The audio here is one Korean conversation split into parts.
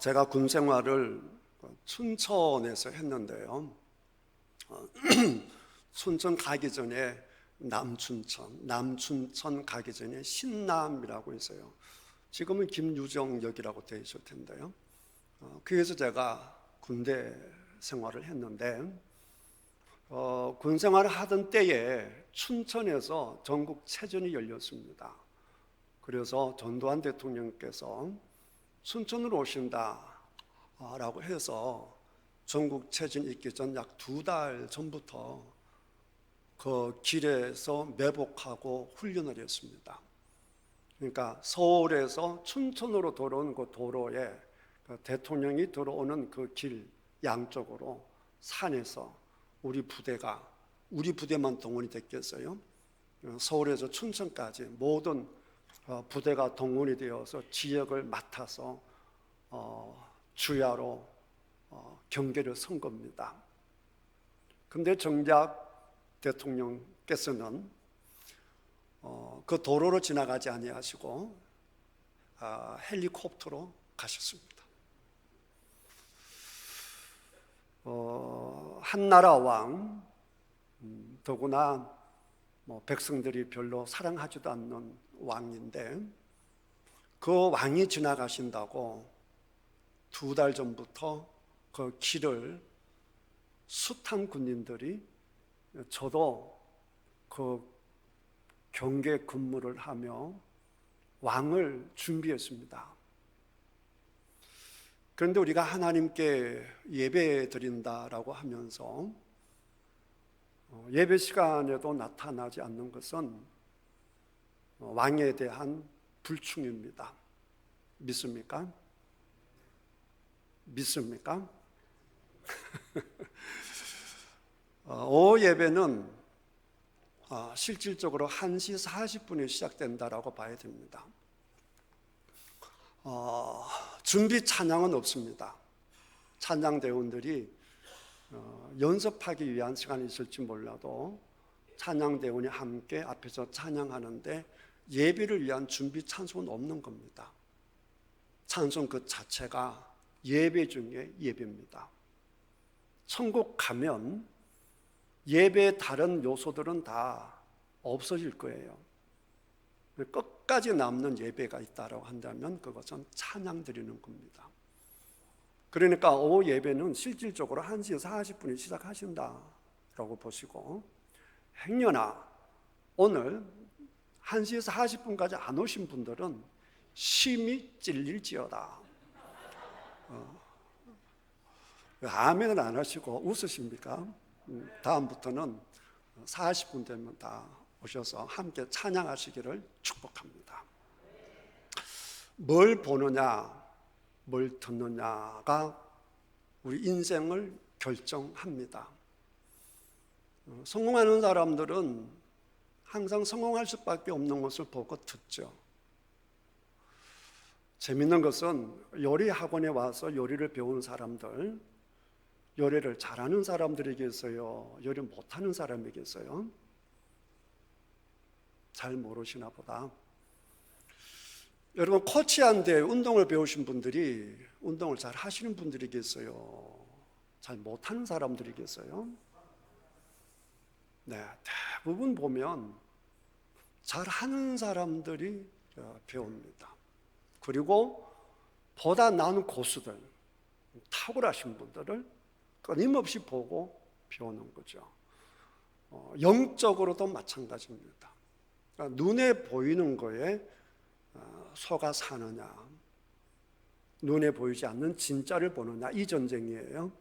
제가 군 생활을 춘천에서 했는데요. 춘천 가기 전에 남춘천 가기 전에 신남이라고 있어요. 지금은 김유정역이라고 되어 있을 텐데요. 거기서 제가 군대 생활을 했는데 군 생활을 하던 때에 춘천에서 전국체전이 열렸습니다. 그래서 전두환 대통령께서 춘천으로 오신다라고 해서 전국체전 있기 전 약 2달 전부터 그 길에서 매복하고 훈련을 했습니다. 그러니까 서울에서 춘천으로 들어오는 그 도로에 대통령이 들어오는 그 길 양쪽으로 산에서 우리 부대만 동원이 됐겠어요. 서울에서 춘천까지 모든 부대가 동원이 되어서 지역을 맡아서 주야로 경계를 선 겁니다. 그런데 정작 대통령께서는 그 도로로 지나가지 아니하시고 헬리콥터로 가셨습니다. 한나라 왕, 더구나 백성들이 별로 사랑하지도 않는 왕인데 그 왕이 지나가신다고 2달 전부터 그 길을 숱한 군인들이, 저도 그 경계 근무를 하며 왕을 준비했습니다. 그런데 우리가 하나님께 예배 드린다라고 하면서 예배 시간에도 나타나지 않는 것은 왕에 대한 불충입니다. 믿습니까? 믿습니까? 오후 예배는 실질적으로 1시 40분에 시작된다라고 봐야 됩니다. 준비 찬양은 없습니다. 찬양대원들이 연습하기 위한 시간이 있을지 몰라도 찬양대원이 함께 앞에서 찬양하는데 예배를 위한 준비 찬송은 없는 겁니다. 찬송 그 자체가 예배 중에 예배입니다. 천국 가면 예배의 다른 요소들은 다 없어질 거예요. 끝까지 남는 예배가 있다고 한다면 그것은 찬양 드리는 겁니다. 그러니까 오후 예배는 실질적으로 1시 40분에 시작하신다라고 보시고, 행여나 오늘 1시 40분까지 안 오신 분들은 심히 찔릴지어다. 아멘은 안 하시고 웃으십니까? 다음부터는 40분 되면 다 오셔서 함께 찬양하시기를 축복합니다. 뭘 보느냐, 뭘 듣느냐가 우리 인생을 결정합니다. 성공하는 사람들은 항상 성공할 수밖에 없는 것을 보고 듣죠. 재밌는 것은 요리 학원에 와서 요리를 배우는 사람들, 요리를 잘하는 사람들이 계세요? 요리 못하는 사람이 계세요? 잘 모르시나 보다. 여러분, 코치한테 운동을 배우신 분들이 운동을 잘 하시는 분들이 계세요? 잘 못하는 사람들이 계세요? 네, 대부분 보면 잘하는 사람들이 배웁니다. 그리고 보다 나은 고수들, 탁월하신 분들을 끊임없이 보고 배우는 거죠. 영적으로도 마찬가지입니다. 그러니까 눈에 보이는 거에 속아 사느냐, 눈에 보이지 않는 진짜를 보느냐, 이 전쟁이에요.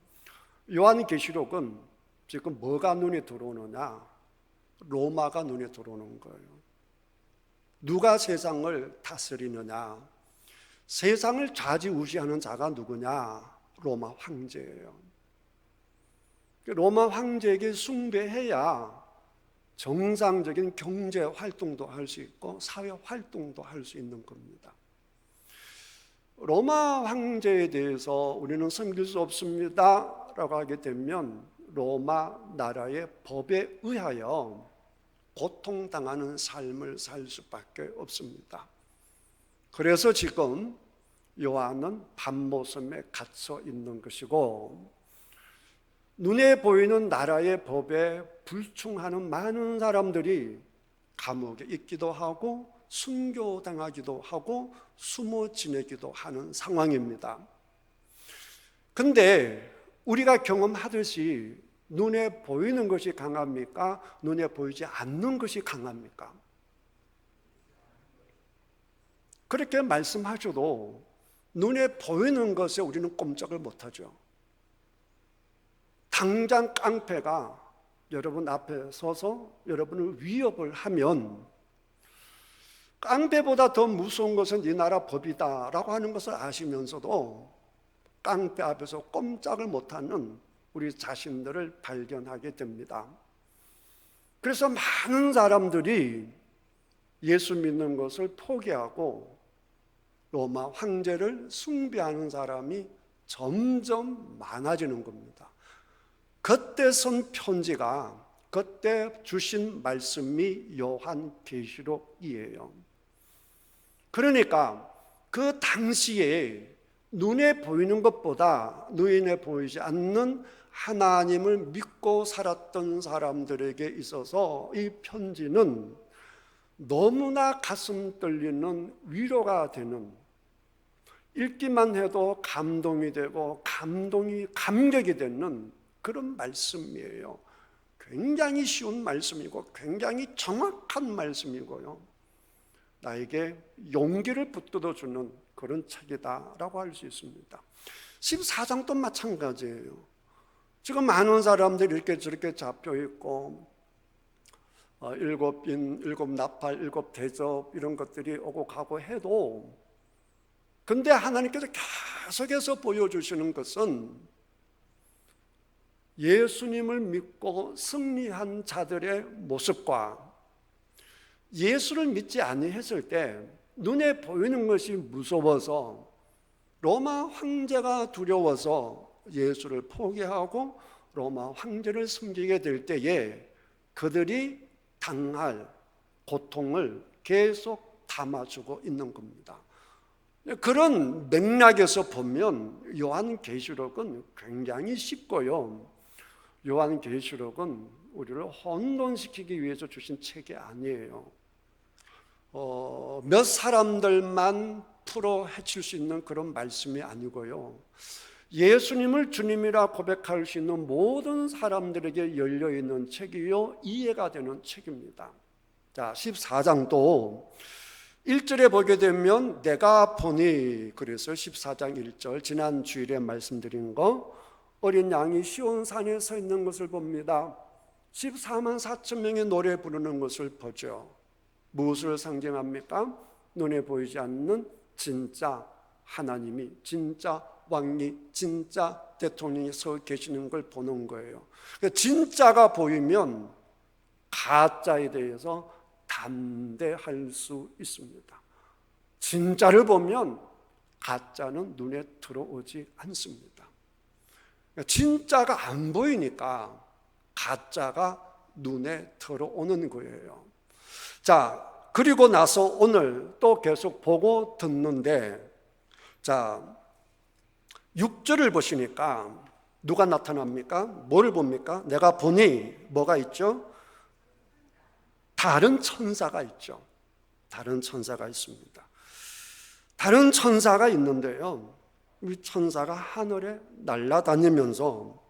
요한계시록은 지금 뭐가 눈에 들어오느냐? 로마가 눈에 들어오는 거예요. 누가 세상을 다스리느냐? 세상을 좌지우지하는 자가 누구냐? 로마 황제예요. 로마 황제에게 숭배해야 정상적인 경제 활동도 할 수 있고 사회 활동도 할 수 있는 겁니다. 로마 황제에 대해서 우리는 섬길 수 없습니다 라고 하게 되면 로마 나라의 법에 의하여 고통당하는 삶을 살 수밖에 없습니다. 그래서 지금 요한은 밤모섬에 갇혀 있는 것이고, 눈에 보이는 나라의 법에 불충하는 많은 사람들이 감옥에 있기도 하고 순교당하기도 하고 숨어 지내기도 하는 상황입니다. 근데 우리가 경험하듯이 눈에 보이는 것이 강합니까? 눈에 보이지 않는 것이 강합니까? 그렇게 말씀하셔도 눈에 보이는 것에 우리는 꼼짝을 못하죠. 당장 깡패가 여러분 앞에 서서 여러분을 위협을 하면 깡패보다 더 무서운 것은 이 나라 법이다라고 하는 것을 아시면서도 깡패 앞에서 꼼짝을 못하는 우리 자신들을 발견하게 됩니다. 그래서 많은 사람들이 예수 믿는 것을 포기하고 로마 황제를 숭배하는 사람이 점점 많아지는 겁니다. 그때 쓴 편지가, 그때 주신 말씀이 요한계시록이에요. 그러니까 그 당시에 눈에 보이는 것보다 눈에 보이지 않는 하나님을 믿고 살았던 사람들에게 있어서 이 편지는 너무나 가슴 떨리는 위로가 되는, 읽기만 해도 감동이 되고 감격이 되는 그런 말씀이에요. 굉장히 쉬운 말씀이고 굉장히 정확한 말씀이고요, 나에게 용기를 붙들어주는 그런 책이다라고 할 수 있습니다. 14장도 마찬가지예요. 지금 많은 사람들이 이렇게 저렇게 잡혀있고 일곱 인, 일곱 나팔, 일곱 대접 이런 것들이 오고 가고 해도, 근데 하나님께서 계속해서 보여주시는 것은 예수님을 믿고 승리한 자들의 모습과 예수를 믿지 아니했을 때 눈에 보이는 것이 무서워서 로마 황제가 두려워서 예수를 포기하고 로마 황제를 섬기게 될 때에 그들이 당할 고통을 계속 담아주고 있는 겁니다. 그런 맥락에서 보면 요한계시록은 굉장히 쉽고요, 요한계시록은 우리를 혼돈시키기 위해서 주신 책이 아니에요. 몇 사람들만 풀어 헤칠 수 있는 그런 말씀이 아니고요, 예수님을 주님이라 고백할 수 있는 모든 사람들에게 열려있는 책이요, 이해가 되는 책입니다. 자, 14장도 1절에 보게 되면 내가 보니, 그래서 14장 1절 지난 주일에 말씀드린 거, 어린 양이 시온산에 서 있는 것을 봅니다. 14만 4천 명의 노래 부르는 것을 보죠. 무엇을 상징합니까? 눈에 보이지 않는 진짜 하나님이, 진짜 왕이, 진짜 대통령이 서 계시는 걸 보는 거예요. 진짜가 보이면 가짜에 대해서 담대할 수 있습니다. 진짜를 보면 가짜는 눈에 들어오지 않습니다. 진짜가 안 보이니까 가짜가 눈에 들어오는 거예요. 자, 그리고 나서 오늘 또 계속 보고 듣는데, 자, 6절을 보시니까 누가 나타납니까? 뭐를 봅니까? 내가 보니 뭐가 있죠? 다른 천사가 있죠. 다른 천사가 있습니다. 다른 천사가 있는데요, 이 천사가 하늘에 날아다니면서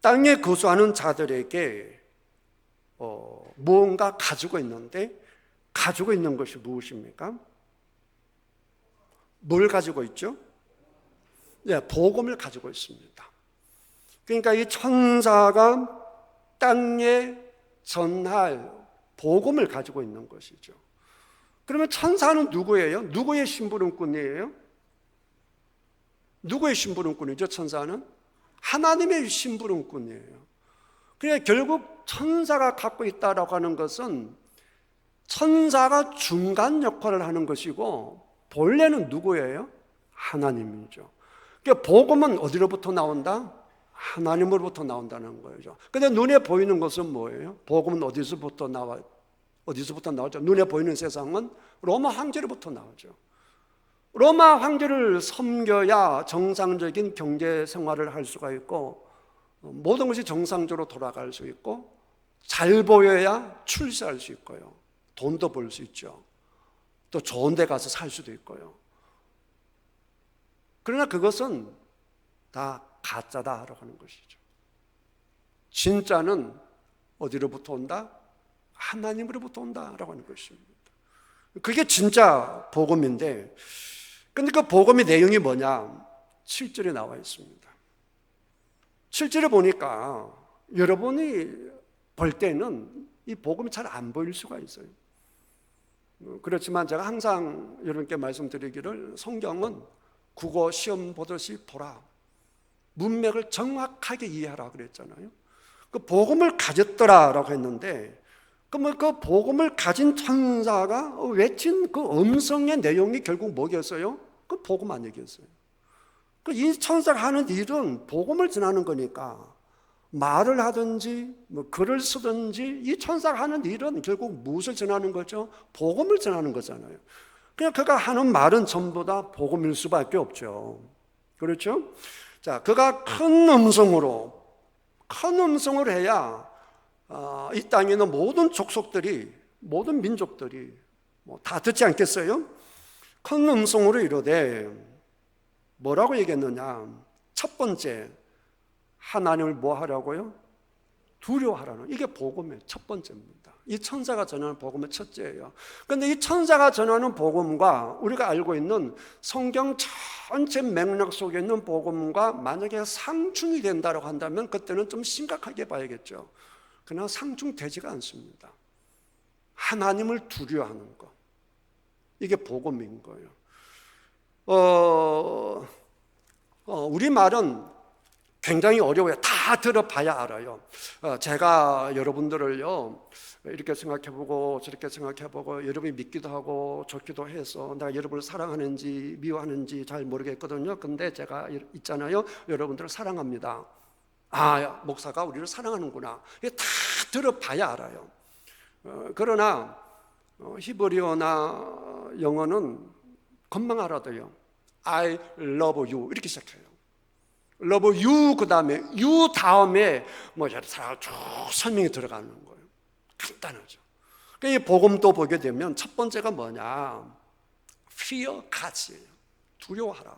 땅에 거주하는 자들에게 무언가 가지고 있는데, 가지고 있는 것이 무엇입니까? 뭘 가지고 있죠? 네, 복음을 가지고 있습니다. 그러니까 이 천사가 땅에 전할 복음을 가지고 있는 것이죠. 그러면 천사는 누구예요? 누구의 심부름꾼이에요? 누구의 심부름꾼이죠? 천사는 하나님의 심부름꾼이에요. 그러니까 결국 천사가 갖고 있다라고 하는 것은 천사가 중간 역할을 하는 것이고, 본래는 누구예요? 하나님이죠. 그러니까 복음은 어디로부터 나온다? 하나님으로부터 나온다는 거죠. 근데 눈에 보이는 것은 뭐예요? 복음은 어디서부터 나오죠? 눈에 보이는 세상은 로마 황제로부터 나오죠. 로마 황제를 섬겨야 정상적인 경제 생활을 할 수가 있고 모든 것이 정상적으로 돌아갈 수 있고 잘 보여야 출세할 수 있고요. 돈도 벌 수 있죠. 또 좋은 데 가서 살 수도 있고요. 그러나 그것은 다 가짜다라고 하는 것이죠. 진짜는 어디로부터 온다? 하나님으로부터 온다라고 하는 것입니다. 그게 진짜 복음인데, 근데 그 복음의 내용이 뭐냐? 7절에 나와 있습니다. 7절에 보니까 여러분이 볼 때는 이 복음이 잘 안 보일 수가 있어요. 그렇지만 제가 항상 여러분께 말씀드리기를, 성경은 국어 시험 보듯이 보라, 문맥을 정확하게 이해하라 그랬잖아요. 그 복음을 가졌더라라고 했는데, 그러면 그 복음을 가진 천사가 외친 그 음성의 내용이 결국 뭐겠어요? 그 복음 아니겠어요? 이 천사가 하는 일은 복음을 전하는 거니까, 말을 하든지 뭐 글을 쓰든지 이 천사가 하는 일은 결국 무엇을 전하는 거죠? 복음을 전하는 거잖아요. 그냥 그가 하는 말은 전부 다 복음일 수밖에 없죠. 그렇죠? 자, 그가 큰 음성으로 해야 이 땅에 있는 모든 족속들이, 모든 민족들이 다 듣지 않겠어요? 큰 음성으로 이르되 뭐라고 얘기했느냐? 첫 번째, 하나님을 뭐 하라고요? 두려워하라는, 이게 복음의 첫 번째입니다. 이 천사가 전하는 복음의 첫째예요. 그런데 이 천사가 전하는 복음과 우리가 알고 있는 성경 전체 맥락 속에 있는 복음과 만약에 상충이 된다고 한다면 그때는 좀 심각하게 봐야겠죠. 그러나 상충되지가 않습니다. 하나님을 두려워하는 것, 이게 복음인 거예요. 우리 말은 굉장히 어려워요. 다 들어봐야 알아요. 제가 여러분들을요 이렇게 생각해보고 저렇게 생각해보고 여러분이 믿기도 하고 좋기도 해서 내가 여러분을 사랑하는지 미워하는지 잘 모르겠거든요. 근데 제가 있잖아요, 여러분들을 사랑합니다. 아, 목사가 우리를 사랑하는구나. 이게 다 들어봐야 알아요. 그러나 히브리어나 영어는 금방 알아둬요. I love you 이렇게 시작해요. love you, 그 다음에 you 다음에 뭐 여러 사람 쭉 설명이 들어가는 거예요. 간단하죠. 이 복음도 보게 되면 첫 번째가 뭐냐? fear God이에요. 두려워하라.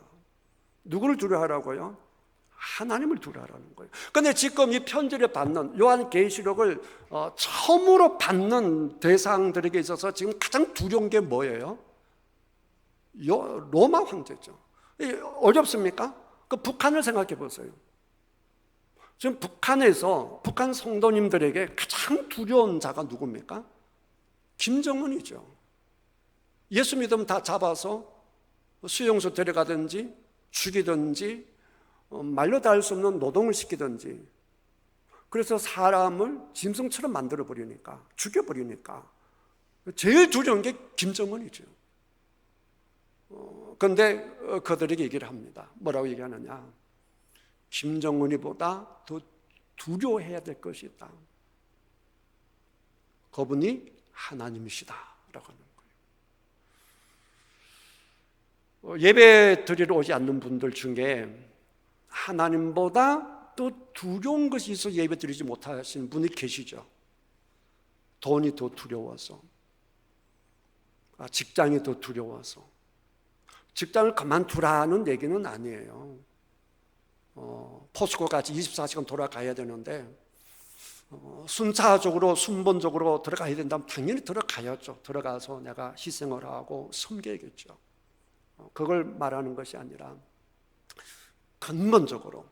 누구를 두려워하라고요? 하나님을 두려워하라는 거예요. 그런데 지금 이 편지를 받는, 요한계시록을 처음으로 받는 대상들에게 있어서 지금 가장 두려운 게 뭐예요? 로마 황제죠. 어렵습니까? 그 북한을 생각해 보세요. 지금 북한에서 북한 성도님들에게 가장 두려운 자가 누굽니까? 김정은이죠. 예수 믿으면 다 잡아서 수용소 데려가든지 죽이든지 말로 다 할 수 없는 노동을 시키든지, 그래서 사람을 짐승처럼 만들어 버리니까, 죽여 버리니까 제일 두려운 게 김정은이죠. 그런데 그들에게 얘기를 합니다. 뭐라고 얘기하느냐? 김정은이보다 더 두려워해야 될 것이 있다. 그분이 하나님이시다 라고 하는 거예요. 예배 드리러 오지 않는 분들 중에 하나님보다 또 두려운 것이 있어 예배 드리지 못하시는 분이 계시죠. 돈이 더 두려워서, 직장이 더 두려워서. 직장을 그만두라는 얘기는 아니에요. 포스코같이 24시간 돌아가야 되는데 순차적으로 순번적으로 들어가야 된다면 당연히 들어가야죠. 들어가서 내가 희생을 하고 섬겨야겠죠. 그걸 말하는 것이 아니라 근본적으로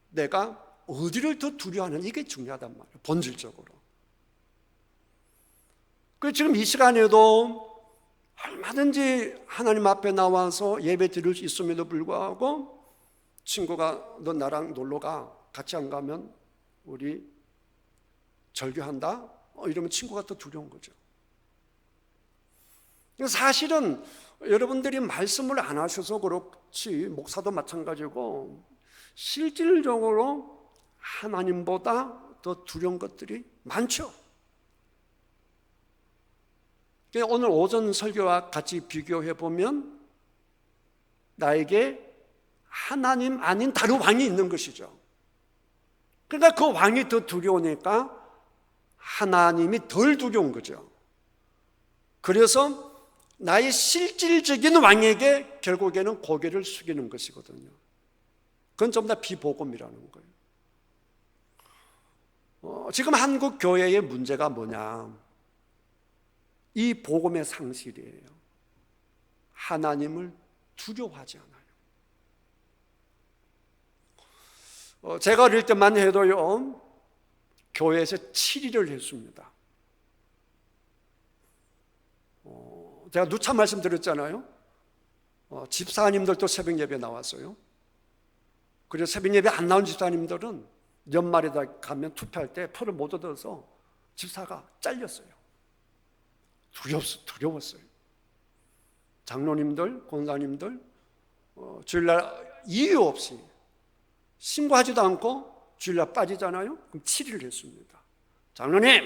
내가 어디를 더 두려워하는, 이게 중요하단 말이에요. 본질적으로. 지금 이 시간에도 얼마든지 하나님 앞에 나와서 예배 드릴 수 있음에도 불구하고 친구가 너 나랑 놀러가, 같이 안 가면 우리 절교한다? 이러면 친구가 더 두려운 거죠. 사실은 여러분들이 말씀을 안 하셔서 그렇지, 목사도 마찬가지고 실질적으로 하나님보다 더 두려운 것들이 많죠. 오늘 오전 설교와 같이 비교해 보면 나에게 하나님 아닌 다른 왕이 있는 것이죠. 그러니까 그 왕이 더 두려우니까 하나님이 덜 두려운 거죠. 그래서 나의 실질적인 왕에게 결국에는 고개를 숙이는 것이거든요. 그건 좀 더 비복음이라는 거예요. 지금 한국 교회의 문제가 뭐냐? 이 복음의 상실이에요. 하나님을 두려워하지 않아요. 제가 어릴 때만 해도요, 교회에서 7일을 했습니다. 제가 누차 말씀드렸잖아요. 집사님들도 새벽 예배 나왔어요. 그래서 새벽 예배 안 나온 집사님들은 연말에다 가면 투표할 때 표를 못 얻어서 집사가 잘렸어요. 두려웠어요. 장로님들, 권사님들 주일날 이유 없이 신고하지도 않고 주일날 빠지잖아요. 그럼 7일을 했습니다. 장로님,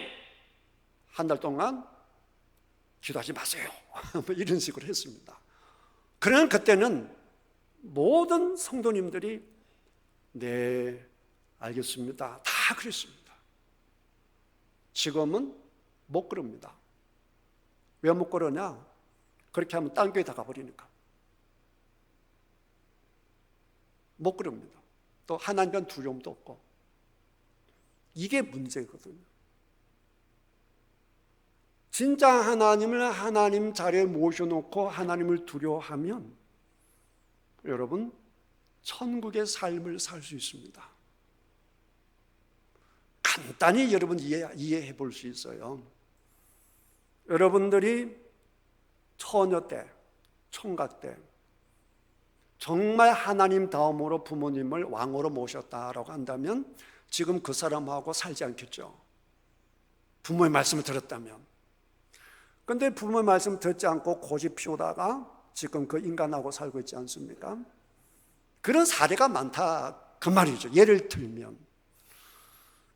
한 달 동안 기도하지 마세요. 이런 식으로 했습니다. 그러나 그때는 모든 성도님들이 네, 알겠습니다. 다 그랬습니다. 지금은 못 그럽니다. 왜 못 그러냐? 그렇게 하면 딴 교회 다 가버리니까. 못 그럽니다. 또 하나님에 대한 두려움도 없고. 이게 문제거든요. 진짜 하나님을 하나님 자리에 모셔놓고 하나님을 두려워하면 여러분 천국의 삶을 살 수 있습니다. 간단히 여러분 이해해 볼 수 있어요. 여러분들이 처녀 때, 총각 때 정말 하나님 다음으로 부모님을 왕으로 모셨다라고 한다면 지금 그 사람하고 살지 않겠죠. 부모의 말씀을 들었다면. 그런데 부모의 말씀 듣지 않고 고집 피우다가 지금 그 인간하고 살고 있지 않습니까? 그런 사례가 많다 그 말이죠. 예를 들면.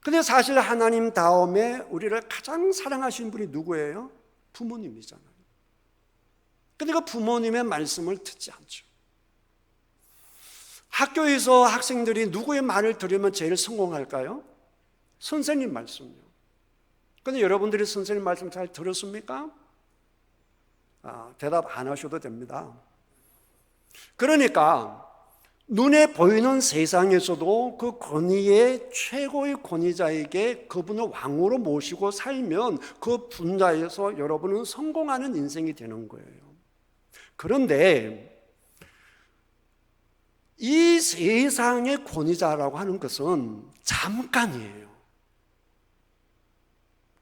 근데 사실 하나님 다음에 우리를 가장 사랑하신 분이 누구예요? 부모님이잖아요. 근데 그 부모님의 말씀을 듣지 않죠. 학교에서 학생들이 누구의 말을 들으면 제일 성공할까요? 선생님 말씀이요. 근데 여러분들이 선생님 말씀 잘 들었습니까? 대답 안 하셔도 됩니다. 그러니까 눈에 보이는 세상에서도 그 권위의 최고의 권위자에게 그분을 왕으로 모시고 살면 그 분야에서 여러분은 성공하는 인생이 되는 거예요. 그런데 이 세상의 권위자라고 하는 것은 잠깐이에요.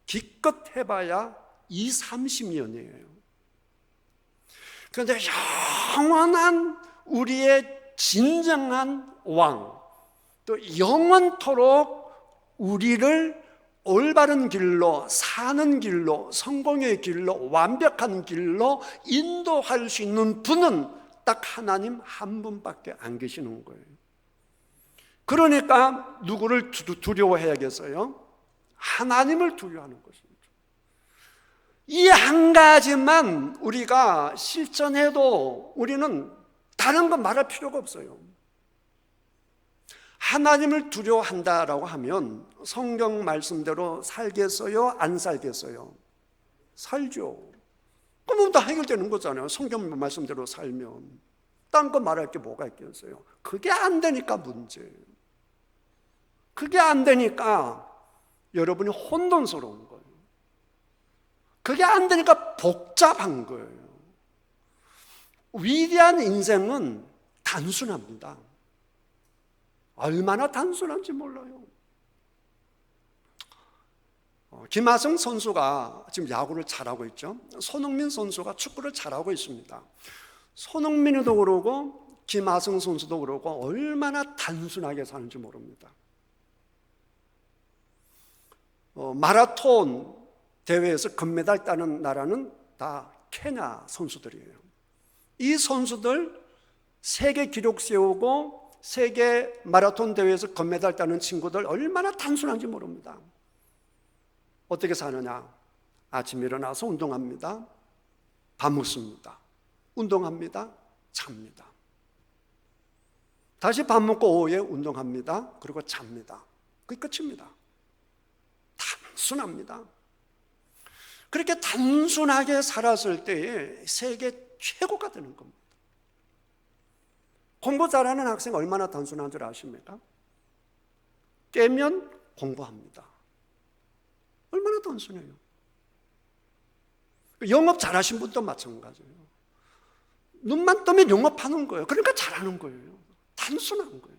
기껏 해봐야 20-30년이에요. 그런데 영원한 우리의 진정한 왕, 또 영원토록 우리를 올바른 길로, 사는 길로, 성공의 길로, 완벽한 길로 인도할 수 있는 분은 딱 하나님 한 분밖에 안 계시는 거예요. 그러니까 누구를 두려워해야겠어요? 하나님을 두려워하는 것입니다. 이 한 가지만 우리가 실천해도 우리는 다른 건 말할 필요가 없어요. 하나님을 두려워한다라고 하면 성경 말씀대로 살겠어요? 안 살겠어요? 살죠. 그러면 다 해결되는 거잖아요. 성경 말씀대로 살면. 딴 거 말할 게 뭐가 있겠어요? 그게 안 되니까 문제예요. 그게 안 되니까 여러분이 혼돈스러운 거예요. 그게 안 되니까 복잡한 거예요. 위대한 인생은 단순합니다. 얼마나 단순한지 몰라요. 김하성 선수가 지금 야구를 잘하고 있죠. 손흥민 선수가 축구를 잘하고 있습니다. 손흥민도 그러고 김하성 선수도 그러고 얼마나 단순하게 사는지 모릅니다. 마라톤 대회에서 금메달 따는 나라는 다 케냐 선수들이에요. 이 선수들 세계 기록 세우고 세계 마라톤 대회에서 금메달 따는 친구들 얼마나 단순한지 모릅니다. 어떻게 사느냐? 아침에 일어나서 운동합니다. 밥 먹습니다. 운동합니다. 잡니다. 다시 밥 먹고 오후에 운동합니다. 그리고 잡니다. 그게 끝입니다. 단순합니다. 그렇게 단순하게 살았을 때에 세계 최고가 되는 겁니다. 공부 잘하는 학생 얼마나 단순한 줄 아십니까? 깨면 공부합니다. 얼마나 단순해요. 영업 잘하신 분도 마찬가지예요. 눈만 뜨면 영업하는 거예요. 그러니까 잘하는 거예요. 단순한 거예요.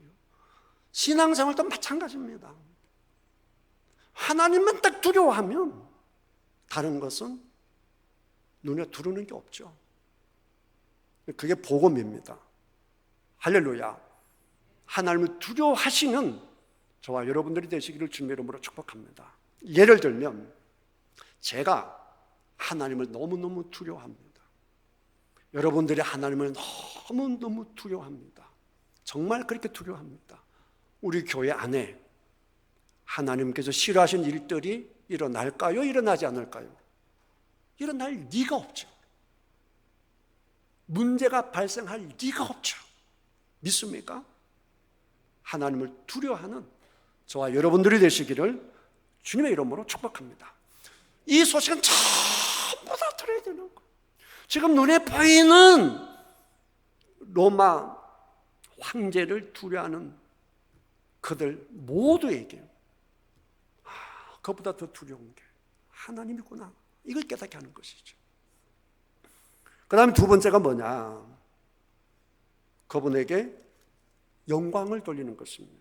신앙생활도 마찬가지입니다. 하나님만 딱 두려워하면 다른 것은 눈에 들어오는 게 없죠. 그게 복음입니다. 할렐루야. 하나님을 두려워하시는 저와 여러분들이 되시기를 주님의 이름으로 축복합니다. 예를 들면 제가 하나님을 너무너무 두려워합니다. 여러분들이 하나님을 너무너무 두려워합니다. 정말 그렇게 두려워합니다. 우리 교회 안에 하나님께서 싫어하신 일들이 일어날까요? 일어나지 않을까요? 일어날 리가 없죠. 문제가 발생할 리가 없죠. 믿습니까? 하나님을 두려워하는 저와 여러분들이 되시기를 주님의 이름으로 축복합니다. 이 소식은 전부 다 들어야 되는 거예요. 지금 눈에 보이는 로마 황제를 두려워하는 그들 모두에게 그것보다 더 두려운 게 하나님이구나, 이걸 깨닫게 하는 것이죠. 그 다음에 두 번째가 뭐냐? 그분에게 영광을 돌리는 것입니다.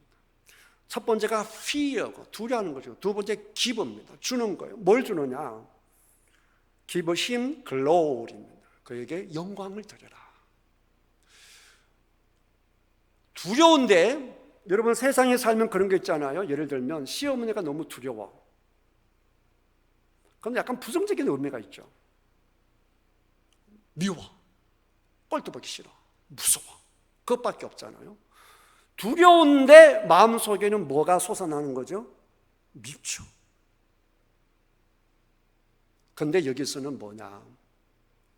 첫 번째가 fear고 두려워하는 거죠. 두 번째 give입니다. 주는 거예요. 뭘 주느냐? give him glory입니다. 그에게 영광을 드려라. 두려운데 여러분 세상에 살면 그런 게 있잖아요. 예를 들면 시어머니가 너무 두려워. 그럼 약간 부정적인 의미가 있죠. 미워, 꼴도 보기 싫어, 무서워, 그것밖에 없잖아요. 두려운데 마음속에는 뭐가 솟아나는 거죠? 밉죠. 근데 여기서는 뭐냐?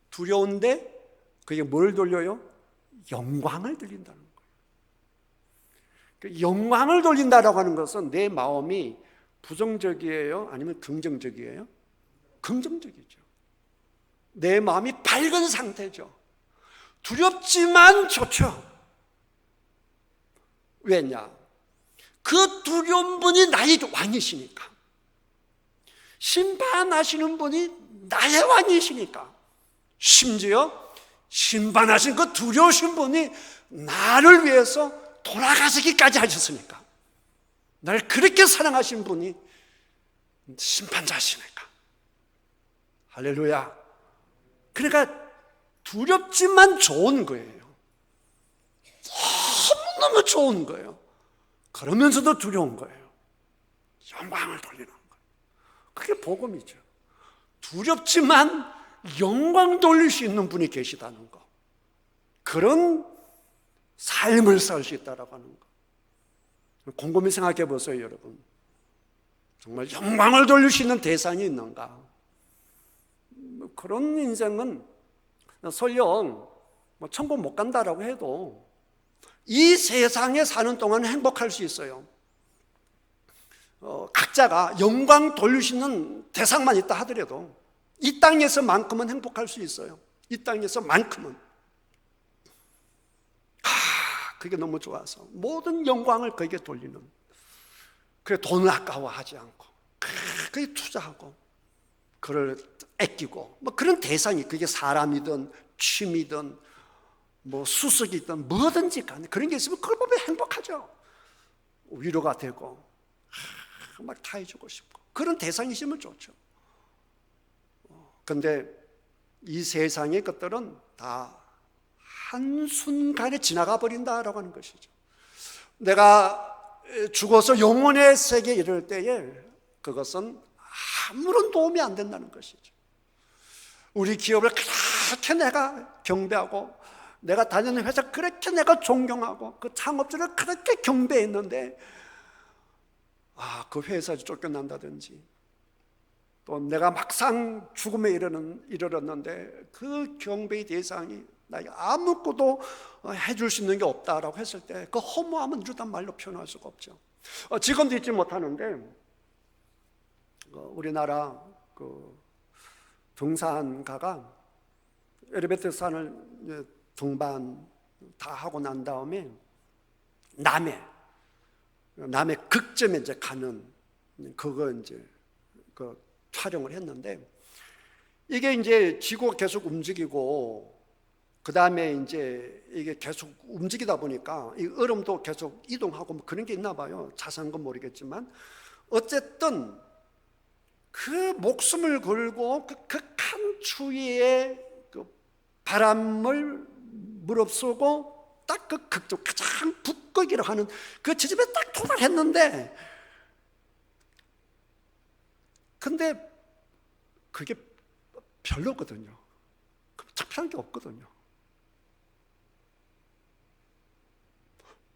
두려운데 그게 뭘 돌려요? 영광을 돌린다는 거예요. 영광을 돌린다라고 하는 것은 내 마음이 부정적이에요? 아니면 긍정적이에요? 긍정적이죠. 내 마음이 밝은 상태죠. 두렵지만 좋죠. 왜냐? 그 두려운 분이 나의 왕이시니까. 심판하시는 분이 나의 왕이시니까. 심지어 심판하신 그 두려우신 분이 나를 위해서 돌아가시기까지 하셨으니까. 날 그렇게 사랑하신 분이 심판자시니까. 할렐루야. 그러니까 두렵지만 좋은 거예요. 너무너무 좋은 거예요. 그러면서도 두려운 거예요. 영광을 돌리는 거예요. 그게 복음이죠. 두렵지만 영광 돌릴 수 있는 분이 계시다는 거. 그런 삶을 살 수 있다고 하는 거. 곰곰이 생각해 보세요, 여러분. 정말 영광을 돌릴 수 있는 대상이 있는가? 그런 인생은 설령 천국 못 간다라고 해도 이 세상에 사는 동안 행복할 수 있어요. 각자가 영광 돌릴 수 있는 대상만 있다 하더라도 이 땅에서만큼은 행복할 수 있어요. 이 땅에서만큼은. 그게 너무 좋아서 모든 영광을 거기에 돌리는. 그래 돈을 아까워하지 않고 그게 투자하고 그를 아끼고 뭐 그런 대상이, 그게 사람이든 취미든 뭐 수석이든 뭐든지 간에 그런 게 있으면 그걸 보면 행복하죠. 위로가 되고 막 타해주고 싶고 그런 대상이 있으면 좋죠. 그런데 이 세상의 것들은 다 한순간에 지나가 버린다라고 하는 것이죠. 내가 죽어서 영혼의 세계에 이를 때에 그것은 아무런 도움이 안 된다는 것이죠. 우리 기업을 그렇게 내가 경배하고 내가 다니는 회사 그렇게 내가 존경하고 그 창업주를 그렇게 경배했는데 그 회사에서 쫓겨난다든지 또 내가 막상 죽음에 이르렀는데 그 경배의 대상이 나에게 아무것도 해줄 수 있는 게 없다라고 했을 때 그 허무함은 이루단 말로 표현할 수가 없죠. 지금도 잊지 못하는데 우리나라 그 등산가가 에르베트 산을 등반 다 하고 난 다음에 남해 극점에 이제 가는 그거 이제 그 촬영을 했는데, 이게 이제 지구가 계속 움직이고 그 다음에 이제 이게 계속 움직이다 보니까 이 얼음도 계속 이동하고 뭐 그런 게 있나 봐요. 자세한 건 모르겠지만 어쨌든 그 목숨을 걸고 그 극한 추위에 그 바람을 무릅쓰고 딱 그 극도 가장 북극이라고 하는 그 지점에 딱 도달했는데, 근데 그게 별로거든요. 특별한 게 없거든요.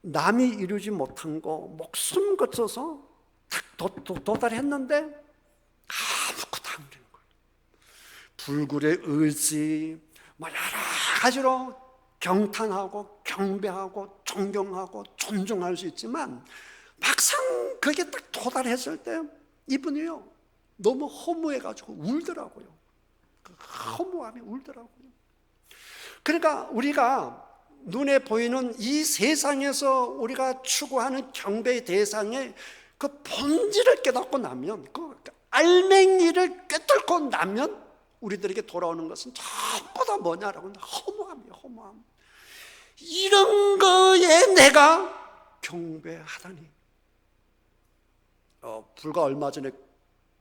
남이 이루지 못한 거 목숨 거쳐서 딱 도달했는데 아무것도 안 되는 거예요. 불굴의 의지, 뭐 여러 가지로 경탄하고 경배하고 존경하고 존중할 수 있지만 막상 그게 딱 도달했을 때 이분이요 너무 허무해가지고 울더라고요. 그 허무함이 울더라고요. 그러니까 우리가 눈에 보이는 이 세상에서 우리가 추구하는 경배의 대상의 그 본질을 깨닫고 나면, 그 알맹이를 꿰뚫고 나면 우리들에게 돌아오는 것은 전부 다 뭐냐라고 하면 허무함이에요. 허무함. 이런 거에 내가 경배하다니. 불과 얼마 전에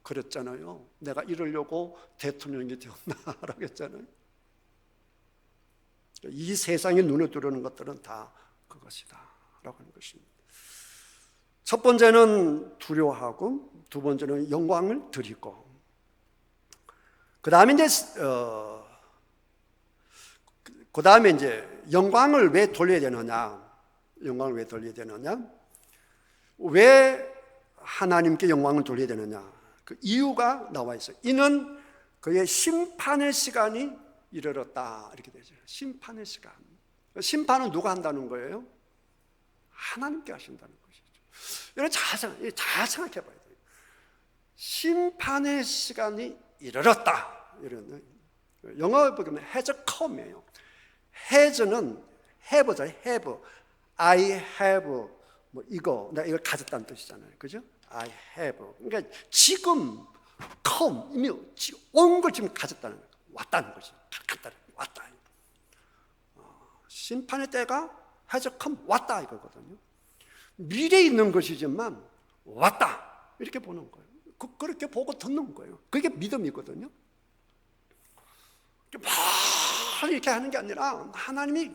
그랬잖아요. 내가 이러려고 대통령이 되었나라고 했잖아요. 이 세상에 눈에 들어오는 것들은 다 그것이다 라고 하는 것입니다. 첫 번째는 두려워하고, 두 번째는 영광을 드리고, 그 다음에 이제 영광을 왜 돌려야 되느냐? 영광을 왜 돌려야 되느냐? 왜 하나님께 영광을 돌려야 되느냐? 그 이유가 나와 있어요. 이는 그의 심판의 시간이 이르렀다, 이렇게 되죠. 심판의 시간. 심판은 누가 한다는 거예요? 하나님께 하신다는 것이죠. 여러분 잘 생각해 봐야 돼요. 심판의 시간이 이르렀다. 이런 영어에 보면 has come이에요. has는 have잖아요. have. I have 뭐 이거 내가 이걸 가졌다는 뜻이잖아요. 그죠? I have. 그러니까 지금 come 이미 온 걸 지금 가졌다는 거예요. 왔다는 거죠. 왔다. 심판의 때가 has come, 왔다 이거거든요. 미래에 있는 것이지만 왔다 이렇게 보는 거예요. 그렇게 보고 듣는 거예요. 그게 믿음이거든요. 이렇게 하는 게 아니라 하나님이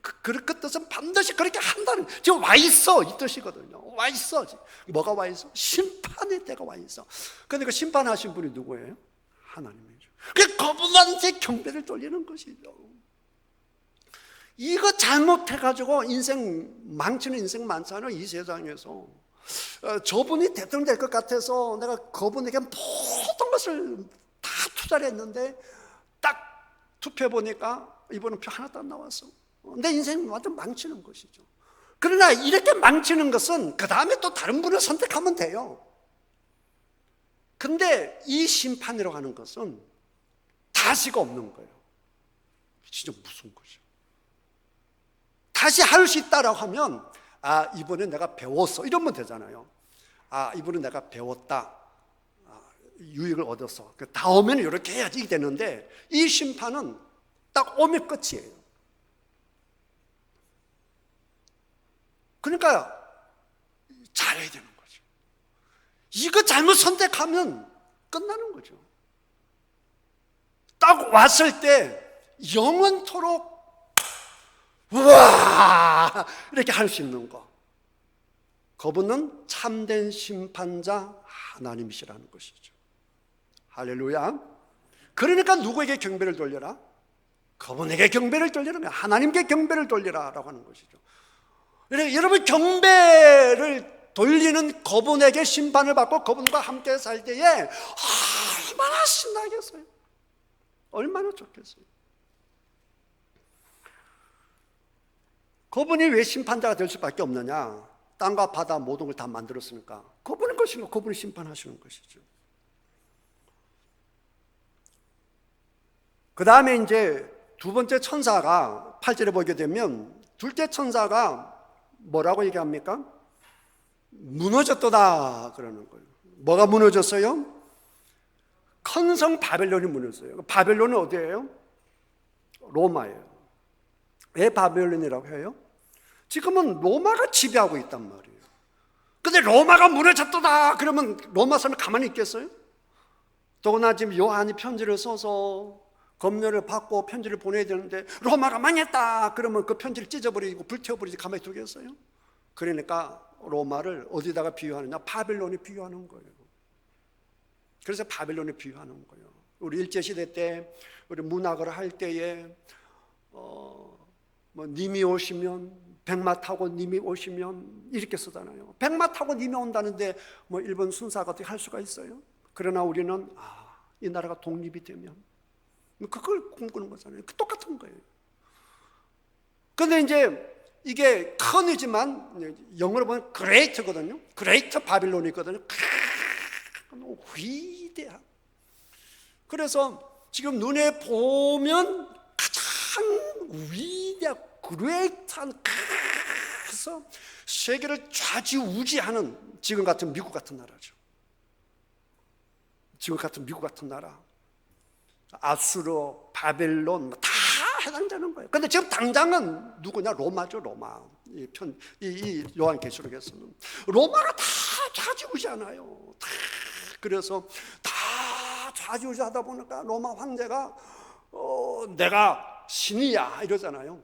그 뜻은 반드시 그렇게 한다는, 지금 와 있어 이 뜻이거든요. 와 있어. 뭐가 와 있어? 심판의 때가 와 있어. 그런데 그 심판하신 분이 누구예요? 하나님이죠. 그래서 그분한테 경배를 돌리는 것이죠. 이거 잘못해가지고 인생 망치는 인생 많잖아요. 이 세상에서 저분이 대통령 될 것 같아서 내가 그분에게 모든 것을 다 투자를 했는데 딱 투표해 보니까 이번은 표 하나도 안 나왔어. 내 인생 완전 망치는 것이죠. 그러나 이렇게 망치는 것은 그 다음에 또 다른 분을 선택하면 돼요. 근데 이 심판이라고 하는 것은 다시가 없는 거예요. 진짜 무슨 거죠? 다시 할 수 있다라고 하면 이번에 내가 배웠어 이러면 되잖아요. 이번에 내가 배웠다, 유익을 얻었어, 그 다음에는 이렇게 해야지 되는데, 이 심판은 딱 오면 끝이에요. 그러니까 잘해야 되는 거죠. 이거 잘못 선택하면 끝나는 거죠. 딱 왔을 때 영원토록 우와 이렇게 할 수 있는 거, 그분은 참된 심판자 하나님이시라는 것이죠. 할렐루야. 그러니까 누구에게 경배를 돌려라? 그분에게 경배를 돌리라, 하나님께 경배를 돌리라 라고 하는 것이죠. 여러분 경배를 돌리는 그분에게 심판을 받고 그분과 함께 살 때에 얼마나 신나겠어요? 얼마나 좋겠어요? 그분이 왜 심판자가 될 수밖에 없느냐? 땅과 바다 모든 걸 다 만들었으니까 그분의 것이고 그분이 심판하시는 것이죠. 그 다음에 이제 두 번째 천사가 8절에 보게 되면 둘째 천사가 뭐라고 얘기합니까? 무너졌도다 그러는 거예요. 뭐가 무너졌어요? 큰 성 바벨론이 무너졌어요. 바벨론은 어디예요? 로마예요. 왜 바벨론이라고 해요? 지금은 로마가 지배하고 있단 말이에요. 근데 로마가 무너졌도다 그러면 로마 사람이 가만히 있겠어요? 더구나 지금 요한이 편지를 써서 검열을 받고 편지를 보내야 되는데 로마가 망했다 그러면 그 편지를 찢어버리고 불태워버리지 가만히 두겠어요? 그러니까 로마를 어디다가 비유하느냐? 바벨론에 비유하는 거예요. 그래서 바벨론에 비유하는 거예요. 우리 일제시대 때 우리 문학을 할 때에 님이 오시면 백마 타고 님이 오시면 이렇게 쓰잖아요. 백마 타고 님이 온다는데 일본 순사가 어떻게 할 수가 있어요? 그러나 우리는 이 나라가 독립이 되면 그걸 꿈꾸는 거잖아요. 똑같은 거예요. 그런데 이제 이게 큰이지만 영어로 보면 그레이트거든요. 그레이트 바빌론이거든요. 위대한. 그래서 지금 눈에 보면 가장 위대한 그레이트한, 그래서 세계를 좌지우지하는 지금 같은 미국 같은 나라죠. 지금 같은 미국 같은 나라, 아수르, 바벨론 다 해당되는 거예요. 근데 지금 당장은 누구냐? 로마죠, 로마. 이 요한계시록에서는 로마가 다 좌지우지하나요. 그래서 다 좌지우지하다 보니까 로마 황제가 내가 신이야 이러잖아요.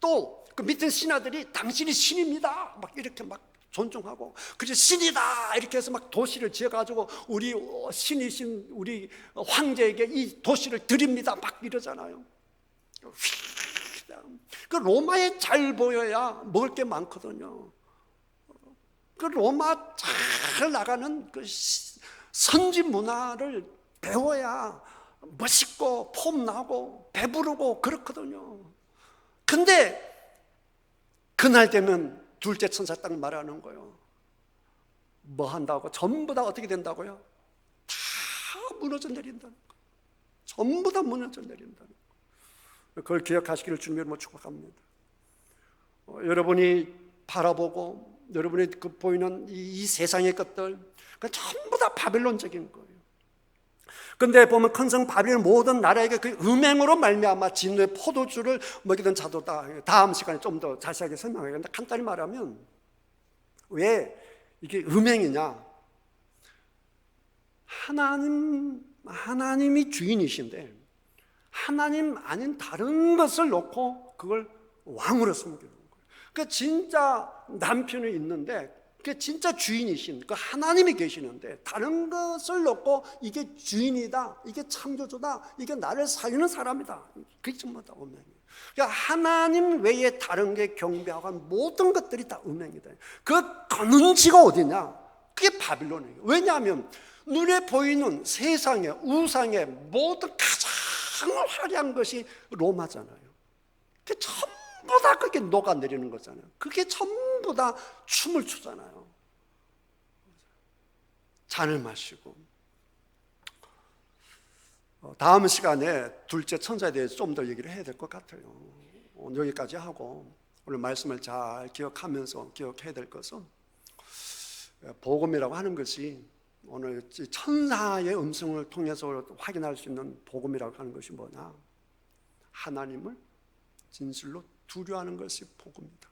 또 그 밑에 신하들이 당신이 신입니다 막 이렇게 막 존중하고, 그래서 신이다 이렇게 해서 막 도시를 지어가지고 우리 신이신 우리 황제에게 이 도시를 드립니다 막 이러잖아요. 그 로마에 잘 보여야 먹을 게 많거든요. 그 로마 잘 나가는 그 선지 문화를 배워야 멋있고 폼나고 배부르고 그렇거든요. 근데 그날 되면 둘째 천사 딱 말하는 거예요. 뭐 한다고? 전부 다 어떻게 된다고요? 다 무너져 내린다는 거예요. 전부 다 무너져 내린다는 거예요. 그걸 기억하시기를 주님으로 축복합니다. 여러분이 바라보고 여러분이 그 보이는 이 세상의 것들, 그 전부 다 바벨론적인 거예요. 근데 보면 큰 성 바벨론 모든 나라에게 그 음행으로 말미암아 진노의 포도주를 먹이던 자도다. 다음 시간에 좀 더 자세하게 설명하겠는데, 간단히 말하면 왜 이게 음행이냐? 하나님이 주인이신데 하나님 아닌 다른 것을 놓고 그걸 왕으로 섬기는 거예요. 그 진짜 남편이 있는데 그 진짜 주인이신 그 하나님이 계시는데 다른 것을 놓고 이게 주인이다, 이게 창조주다, 이게 나를 살리는 사람이다, 그게 전부 다 음행이에요. 그러니까 하나님 외에 다른 게 경배하고 모든 것들이 다 음행이다. 그 근원지가 어디냐? 그게 바빌론이에요. 왜냐하면 눈에 보이는 세상의 우상의 모든 가장 화려한 것이 로마잖아요. 그게 전부 다 그게 녹아내리는 거잖아요. 그게 전부 다 춤을 추잖아요. 잔을 마시고. 다음 시간에 둘째 천사에 대해서 좀 더 얘기를 해야 될 것 같아요. 오늘 여기까지 하고 오늘 말씀을 잘 기억하면서 기억해야 될 것은, 복음이라고 하는 것이 오늘 천사의 음성을 통해서 확인할 수 있는 복음이라고 하는 것이 뭐냐? 하나님을 진실로 두려워하는 것이 복음이다.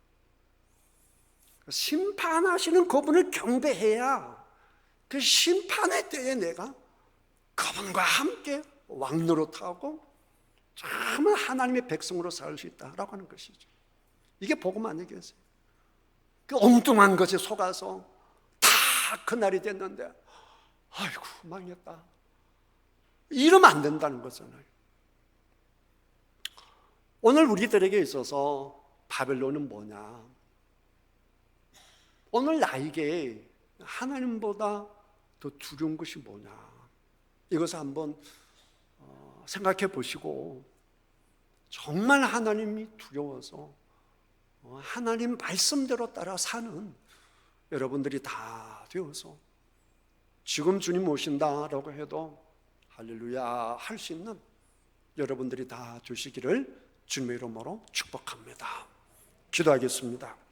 심판하시는 그분을 경배해야 그 심판의 때에 내가 그분과 함께 왕노릇하고 정말 하나님의 백성으로 살 수 있다라고 하는 것이죠. 이게 복음 아니겠어요? 그 엉뚱한 것에 속아서 다 그날이 됐는데 아이고 망했다 이러면 안 된다는 거잖아요. 오늘 우리들에게 있어서 바벨론은 뭐냐? 오늘 나에게 하나님보다 더 두려운 것이 뭐냐? 이것을 한번 생각해 보시고 정말 하나님이 두려워서 하나님 말씀대로 따라 사는 여러분들이 다 되어서 지금 주님 오신다라고 해도 할렐루야 할 수 있는 여러분들이 다 되시기를 주님의 이름으로 축복합니다. 기도하겠습니다.